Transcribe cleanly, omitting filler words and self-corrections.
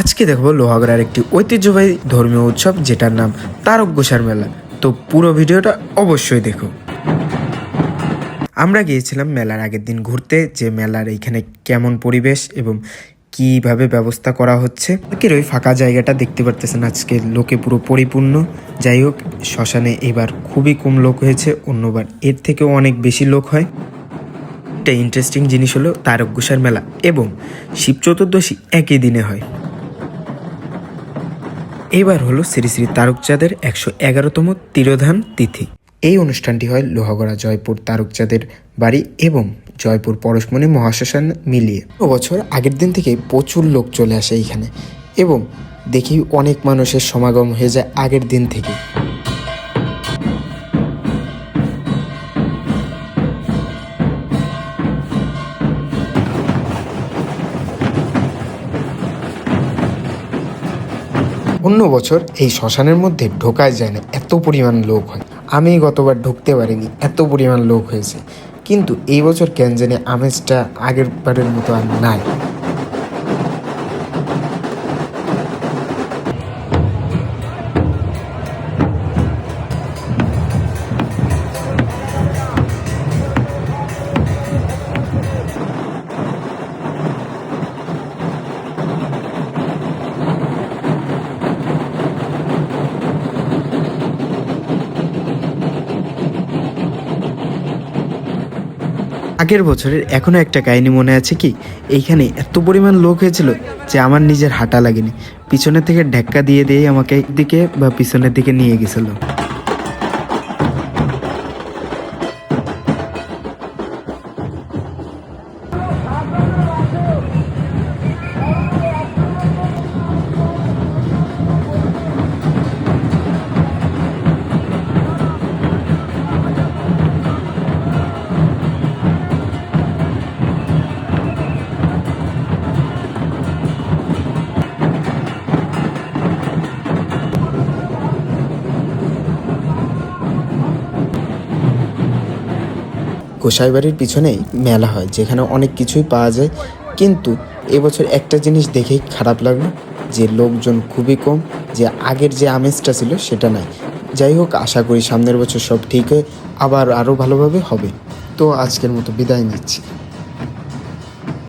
আজকে দেখবো লোহাগড়ার একটি ঐতিহ্যবাহী ধর্মীয় উৎসব যেটার নাম তারকগোসার মেলা। তো পুরো ভিডিওটা অবশ্যই দেখো। আমরা গিয়েছিলাম মেলার আগের দিন ঘুরতে, যে মেলার এইখানে কেমন পরিবেশ এবং কিভাবে ব্যবস্থা করা হচ্ছে। ওই ফাঁকা জায়গাটা দেখতে পারতেছেন, আজকে লোকে পুরো পরিপূর্ণ। যাই হোক, শ্মশানে এবার খুবই কম লোক হয়েছে, অন্যবার এর থেকেও অনেক বেশি লোক হয়। একটা ইন্টারেস্টিং জিনিস হলো তারকগোসার মেলা এবং শিব চতুর্দশী একই দিনে হয়। এবার হলো শ্রী শ্রী তারকচাঁদের 111তম তিরোধান তিথি। এই অনুষ্ঠানটি হয় লোহাগড়া জয়পুর তারকচাঁদের বাড়ি এবং জয়পুর পরশমণি মহাশ্মশান মিলিয়ে। বছর আগের দিন থেকে প্রচুর লোক চলে আসে এইখানে এবং দেখি অনেক মানুষের সমাগম হয়ে যায় আগের দিন থেকে। অন্য বছর এই শ্মশানের মধ্যে ঢোকাই যায় না, এত পরিমাণ লোক হয়। আমি গতবার ঢুকতে পারিনি, এত পরিমাণ লোক হয়েছে। কিন্তু এই বছর কেন জানি আমেজটা আগের বারের মতো আর নাই। আগের বছরের এখনো একটা কাহিনী মনে আছে কি, এইখানে এত পরিমাণ লোক হয়েছিল যে আমার নিজের হাঁটা লাগেনি, পিছনের থেকে ধাক্কা দিয়ে দিয়ে আমাকে একদিকে বা পিছনের দিকে নিয়ে গেছিল। গোসাইবাড়ির পিছনেই মেলা হয়, যেখানে অনেক কিছুই পাওয়া যায়। কিন্তু এবছর একটা জিনিস দেখেই খারাপ লাগলো, যে লোকজন খুবই কম, যে আগের যে আমেজটা ছিল সেটা নাই। যাই হোক, আশা করি সামনের বছর সব ঠিক হয়ে আবার আরও ভালোভাবে হবে। তো আজকের মতো বিদায় নিচ্ছি।